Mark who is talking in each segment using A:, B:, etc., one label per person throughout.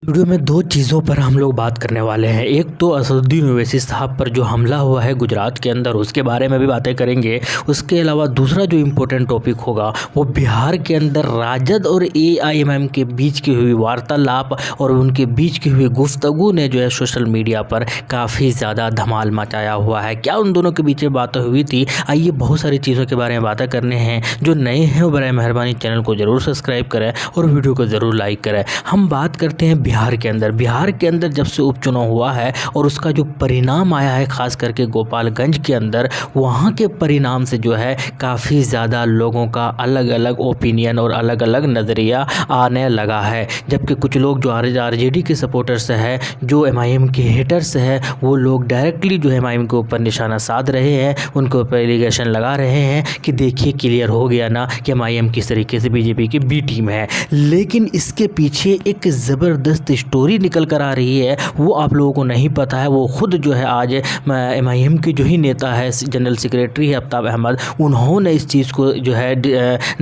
A: Video में दो चीज़ों पर हम लोग बात करने वाले हैं। एक तो असदुद्दीन ओवैसी साहब पर जो हमला हुआ है गुजरात के अंदर, उसके बारे में भी बातें करेंगे। उसके अलावा दूसरा जो इम्पोर्टेंट टॉपिक होगा वो बिहार के अंदर राजद और एआईएमआईएम के बीच की हुई वार्तालाप और उनके बीच की हुई गुफ्तगू ने जो है सोशल मीडिया पर काफ़ी ज़्यादा धमाल मचाया हुआ है। क्या उन दोनों के बीच बातें हुई थी, आइए बहुत सारी चीज़ों के बारे में बातें करने हैं। जो नए हैं वो बराए मेहरबानी चैनल को ज़रूर सब्सक्राइब करें और वीडियो को ज़रूर लाइक करें। हम बात करते हैं बिहार के अंदर जब से उपचुनाव हुआ है और उसका जो परिणाम आया है खास करके गोपालगंज के अंदर, वहाँ के परिणाम से जो है काफ़ी ज़्यादा लोगों का अलग अलग ओपिनियन और अलग अलग नज़रिया आने लगा है। जबकि कुछ लोग जो आरजेडी के सपोर्टर्स है, जो एमआईएम के हेटर्स है, वो लोग डायरेक्टली जो एमआईएम के ऊपर निशाना साध रहे हैं, उनके ऊपर एलिगेशन लगा रहे हैं कि देखिए क्लियर हो गया ना कि एमआईएम किस तरीके से बीजेपी की बी टीम है। लेकिन इसके पीछे एक ज़बरदस्त स्टोरी निकल कर आ रही है, वो आप लोगों को नहीं पता है। वो खुद जो है आज एमआईएम के जो ही नेता है, जनरल सेक्रेटरी है आफ्ताब अहमद, उन्होंने इस चीज़ को जो है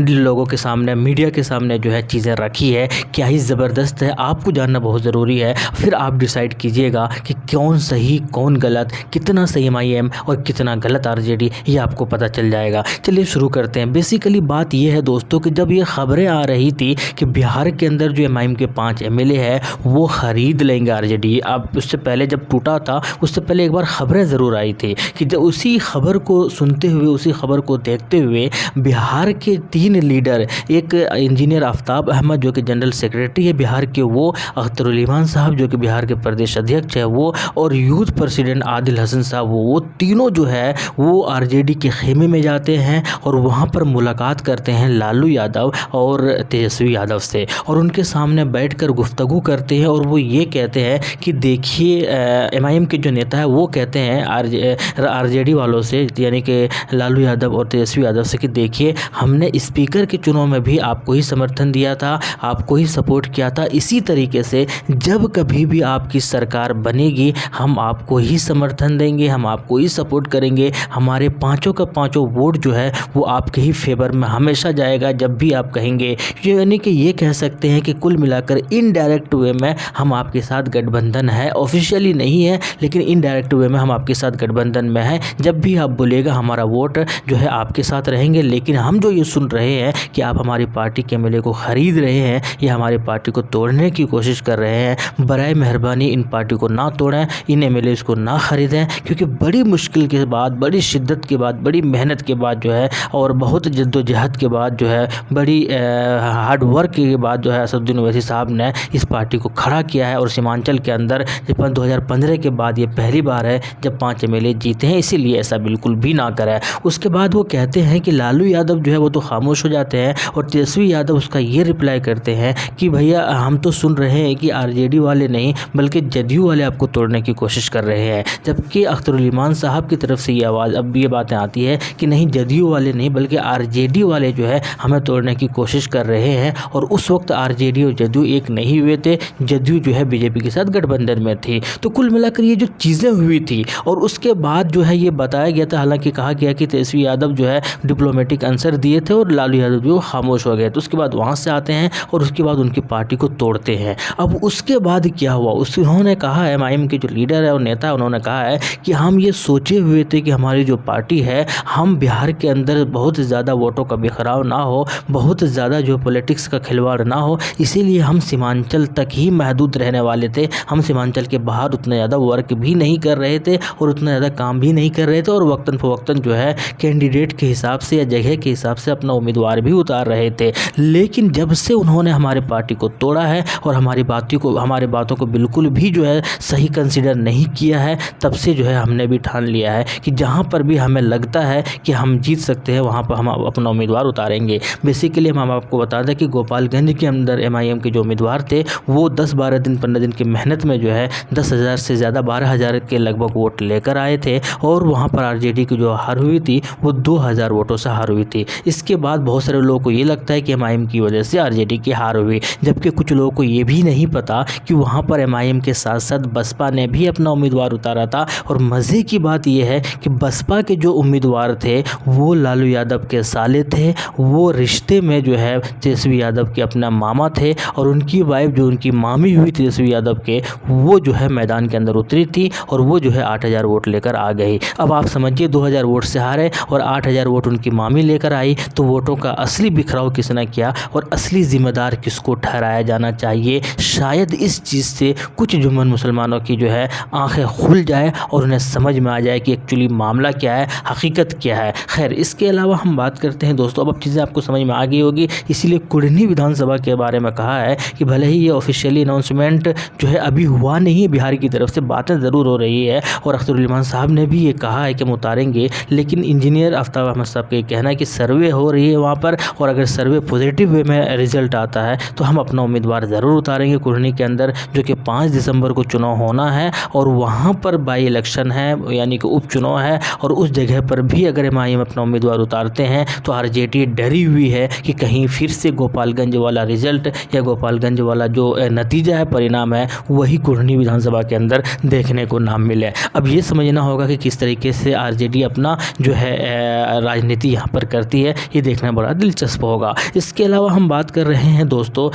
A: लोगों के सामने, मीडिया के सामने जो है चीज़ें रखी है। क्या ही ज़बरदस्त है, आपको जानना बहुत ज़रूरी है। फिर आप डिसाइड कीजिएगा कि कौन सही कौन गलत, कितना सही एमआईएम और कितना गलत आरजेडी, ये आपको पता चल जाएगा। चलिए शुरू करते हैं। बेसिकली बात ये है दोस्तों कि जब ये खबरें आ रही थी कि बिहार के अंदर जो एमआईएम के 5 एमएलए है वो खरीद लेंगे आरजेडी, अब उससे पहले जब टूटा था उससे पहले एक बार खबरें ज़रूर आई थी कि जब उसी खबर को सुनते हुए, उसी खबर को देखते हुए बिहार के 3 लीडर, एक इंजीनियर आफ्ताब अहमद जो कि जनरल सेक्रेटरी है बिहार के, वो अख्तरुल ईमान साहब जो कि बिहार के प्रदेश अध्यक्ष है वो, और यूथ प्रेसिडेंट आदिल हसन साहब, वो तीनों जो है वो आरजेडी के खेमे में जाते हैं और वहाँ पर मुलाकात करते हैं लालू यादव और तेजस्वी यादव से, और उनके सामने बैठकर गुफ्तगू करते हैं। और वो ये कहते हैं कि देखिए एमआईएम के जो नेता है वो कहते हैं आरजेडी वालों से, यानी कि लालू यादव और तेजस्वी यादव से, कि देखिए हमने स्पीकर के चुनाव में भी आपको ही समर्थन दिया था, आपको ही सपोर्ट किया था। इसी तरीके से जब कभी भी आपकी सरकार बनेगी हम आपको ही समर्थन देंगे, हम आपको ही सपोर्ट करेंगे। हमारे पाँचों का पाँचों वोट जो है वो आपके ही फेवर में हमेशा जाएगा जब भी आप कहेंगे। यानी कि ये कह सकते हैं कि कुल मिलाकर इनडायरेक्ट वे में हम आपके साथ गठबंधन है, ऑफिशियली नहीं है लेकिन इनडायरेक्ट वे में हम आपके साथ गठबंधन में है। जब भी आप बोलेगा हमारा वोट जो है आपके साथ रहेंगे। लेकिन हम जो ये सुन रहे हैं कि आप हमारी पार्टी के एमएलए को ख़रीद रहे हैं या हमारी पार्टी को तोड़ने की कोशिश कर रहे हैं, बराए मेहरबानी इन पार्टी को ना तोड़ें, इन एमएलए को ना ख़रीदें, क्योंकि बड़ी मुश्किल के बाद, बड़ी शिद्दत के बाद, बड़ी मेहनत के बाद जो है और बहुत जद्दोजहद के बाद जो है, बड़ी हार्ड वर्क के बाद जो है असदुद्दीन ओवैसी साहब ने इस पार्टी को खड़ा किया है। और सीमांचल के अंदर 2015 के बाद ये पहली बार है जब 5 एमएलए जीते हैं, इसीलिए ऐसा बिल्कुल भी ना करें। उसके बाद वो कहते हैं कि लालू यादव जो है वो तो खामोश हो जाते हैं और तेजस्वी यादव उसका ये रिप्लाई करते हैं कि भैया हम तो सुन रहे हैं कि आरजेडी वाले नहीं बल्कि जदयू वाले आपको तोड़ने की कोशिश कर रहे हैं। जबकि अख्तरुल ईमान साहब की तरफ से ये आवाज़, अब ये बातें आती है कि नहीं जदयू वाले नहीं बल्कि आरजेडी वाले जो है हमें तोड़ने की कोशिश कर रहे हैं। और उस वक्त आरजेडी और जदयू एक नहीं हुए थे, जदयू जो है बीजेपी के साथ गठबंधन में थी। तो कुल मिलाकर ये जो चीज़ें हुई थी और उसके बाद जो है ये बताया गया था, हालांकि कहा गया कि तेजस्वी यादव जो है डिप्लोमेटिक आंसर दिए थे और लालू यादव जो खामोश हो गए। तो उसके बाद वहाँ से आते हैं और उसके बाद उनकी पार्टी को तोड़ते हैं। अब उसके बाद क्या हुआ, उन्होंने कहा है, एमआईएम के जो लीडर है और नेता है, उन्होंने कहा है कि हम ये सोचे हुए थे कि हमारी जो पार्टी है, हम बिहार के अंदर बहुत ज़्यादा वोटों का बिखराव ना हो, बहुत ज़्यादा जो पॉलिटिक्स का खिलवाड़ ना हो, इसीलिए हम सीमांचल तक ही महदूद रहने वाले थे। हम सीमांचल के बाहर उतना ज़्यादा वर्क भी नहीं कर रहे थे और उतना ज़्यादा काम भी नहीं कर रहे थे और वक्तन फ़वक्तन जो है कैंडिडेट के हिसाब से या जगह के हिसाब से अपना उम्मीदवार भी उतार रहे थे। लेकिन जब से उन्होंने हमारी पार्टी को तोड़ा है और हमारी बातों को बिल्कुल भी जो है सही कंसिडर नहीं किया है, तब से जो है हमने भी ठान लिया है कि जहाँ पर भी हमें लगता है कि हम जीत सकते हैं वहाँ पर हम अपना उम्मीदवार उतारेंगे। बेसिकली हम आपको बता दें कि गोपालगंज के अंदर एमआईएम के जो उम्मीदवार थे वो 10-12 दिन 15 दिन की मेहनत में जो है 10,000 से ज़्यादा 12,000 के लगभग वोट लेकर आए थे और वहाँ पर आरजेडी की जो हार हुई थी वो 2,000 वोटों से हार हुई थी। इसके बाद बहुत सारे लोगों को ये लगता है कि एमआईएम की वजह से आरजेडी की हार हुई, जबकि कुछ लोगों को ये भी नहीं पता कि वहाँ पर एमआईएम के साथ साथ बसपा ने भी अपना उम्मीदवार उतारा था। और मज़े की बात यह है कि बसपा के जो उम्मीदवार थे वो लालू यादव के साले थे, वो रिश्ते में जो है तेजस्वी यादव के अपना मामा थे और उनकी वाइफ जो उनकी उनकी मामी हुई तेजस्वी यादव के, वो जो है मैदान के अंदर उतरी थी और वो जो है 8,000 वोट लेकर आ गई। अब आप समझिए 2,000 वोट से हारे और 8,000 वोट उनकी मामी लेकर आई, तो वोटों का असली बिखराव किसने किया और असली जिम्मेदार किसको ठहराया जाना चाहिए। शायद इस चीज़ से कुछ जुम्मन मुसलमानों की जो है आंखें खुल जाए और उन्हें समझ में आ जाए कि एक्चुअली मामला क्या है, हकीकत क्या है। खैर, इसके अलावा हम बात करते हैं दोस्तों, अब चीज़ें आपको समझ में आ गई होगी, इसीलिए कुढ़नी विधानसभा के बारे में कहा है कि भले ही ये ऑफिशियली अनाउंसमेंट जो है अभी हुआ नहीं है बिहार की तरफ से, बातें ज़रूर हो रही है और अख्तरुल साहब ने भी ये कहा है कि हम उतारेंगे, लेकिन इंजीनियर आफ्ताब अहमद साहब का कहना है कि सर्वे हो रही है वहाँ पर और अगर सर्वे पॉजिटिव वे में रिजल्ट आता है तो हम अपना उम्मीदवार ज़रूर उतारेंगे कुढ़नी के अंदर, जो कि 5 दिसंबर को चुनाव होना है और वहाँ पर बाई इलेक्शन है, यानी कि उपचुनाव है। और उस जगह पर भी अगर MIM अपना उम्मीदवार उतारते हैं तो RJD डरी हुई है कि कहीं फिर से गोपालगंज वाला रिजल्ट या गोपालगंज वाला जो नतीजा है, परिणाम है, वही कुढ़नी विधानसभा के अंदर देखने को ना मिले। अब ये समझना होगा कि किस तरीके से RJD अपना जो है राजनीति यहाँ पर करती है, ये देखना बड़ा दिलचस्प होगा। इसके अलावा हम बात कर रहे हैं दोस्तों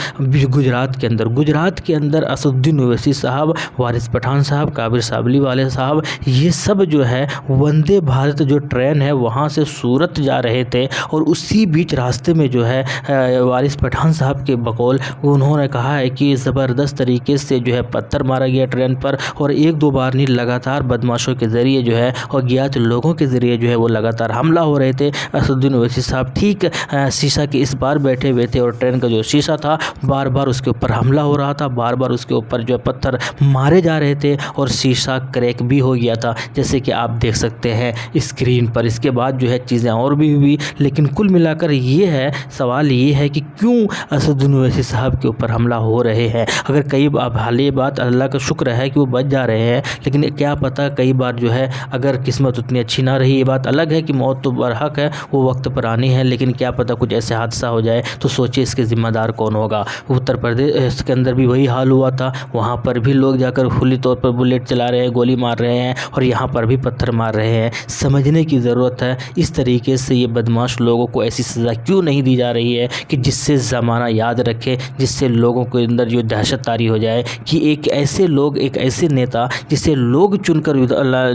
A: गुजरात के अंदर असदुद्दीन ओवैसी साहब, वारिस पठान साहब, काबिर साबली वाले साहब, ये सब जो है वंदे भारत जो ट्रेन है वहाँ से सूरत जा रहे थे और उसी बीच रास्ते में जो है वारिस पठान साहब के बकौल उन्होंने कहा है कि ज़बरदस्त तरीके से जो है पत्थर मारा गया ट्रेन पर और 1-2 बार नहीं, लगातार बदमाशों के ज़रिए जो है और ज्ञात लोगों के ज़रिए जो है वो लगातार हमला हो रहे थे। असदुद्दीन ओवैसी साहब ठीक शीशा के इस बार बैठे हुए थे और ट्रेन का जो शीशा था बार बार उसके ऊपर हमला हो रहा था, बार बार उसके ऊपर जो है पत्थर मारे जा रहे थे और शीशा क्रैक भी हो गया था, जैसे कि आप देख सकते हैं स्क्रीन पर। इसके बाद जो है चीज़ें और भी हुई, लेकिन कुल मिलाकर ये है, सवाल ये है कि क्यों असदुद्दीन ओवैसी साहब के ऊपर हमला हो रहे हैं। अगर कई हाल ये बात अल्लाह का शुक्र है कि वो बच जा रहे हैं, लेकिन क्या पता कई बार जो है अगर किस्मत उतनी अच्छी ना रही, ये बात अलग है कि मौत तो बरहक है, वो वक्त पर आनी है, लेकिन क्या पता कुछ ऐसे हादसा हो जाए तो सोचिए इसके ज़िम्मेदार कौन होगा। उत्तर प्रदेश के अंदर भी वही हाल हुआ था, वहाँ पर भी लोग जाकर खुली तौर पर बुलेट चला रहे हैं, गोली मार रहे हैं और यहाँ पर भी पत्थर मार रहे हैं। समझने की ज़रूरत है इस तरीके से ये बदमाश लोगों को ऐसी सज़ा क्यों नहीं दी जा रही है कि जिससे ज़माना याद रखे, जिससे लोगों के अंदर जो दहशत तारी हो जाए कि एक ऐसे लोग, एक ऐसे नेता जिसे लोग चुनकर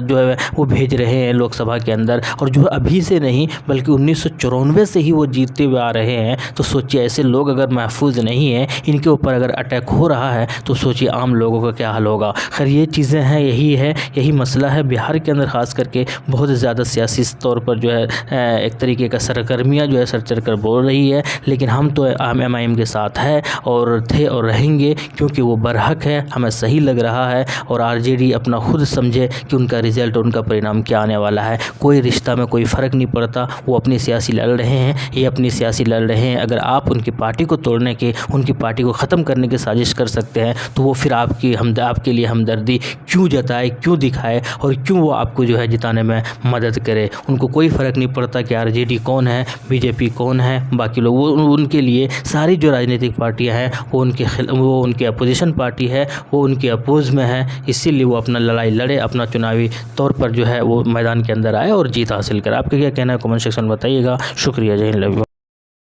A: जो है वो भेज रहे हैं लोकसभा के अंदर और जो अभी से नहीं बल्कि 1994 से ही वो जीतते हुए आ रहे हैं। तो सोचिए ऐसे लोग अगर महफूज नहीं हैं, इनके ऊपर अगर अटैक हो रहा है तो सोचिए आम लोगों का क्या हाल होगा। खैर ये चीज़ें हैं, यही मसला है बिहार के अंदर, ख़ास करके बहुत ज़्यादा सियासी तौर पर जो है एक तरीके का सरगर्मियाँ जो है सर चढ़ कर बोल रही है, लेकिन हम तो MIM के साथ है और थे और रहेंगे, क्योंकि वो बरहक है, हमें सही लग रहा है। और RJD अपना खुद समझे कि उनका रिज़ल्ट, उनका परिणाम क्या आने वाला है। कोई रिश्ता में कोई फ़र्क नहीं पड़ता, वो अपनी सियासी लड़ रहे हैं, ये अपनी सियासी लड़ रहे हैं। अगर आप उनकी पार्टी को तोड़ने के, उनकी पार्टी को ख़त्म करने की साजिश कर सकते हैं तो वो फिर आपके लिए हमदर्दी क्यों जताए, क्यों दिखाए और क्यों वो आपको जो है जिताने में मदद करे। उनको कोई फ़र्क नहीं पड़ता कि RJD कौन है, BJP कौन है, बाकी लोग, वो उनके लिए सारी जो राजनीतिक पार्टियां हैं वो उनके अपोजिशन पार्टी है, वो उनके अपोज में है। इसीलिए वो अपना लड़ाई लड़े, अपना चुनावी तौर पर जो है वो मैदान के अंदर आए और जीत हासिल करे। आपका क्या कहना है कमेंट सेक्शन में बताइएगा। शुक्रिया, जय हिंद, लव यू।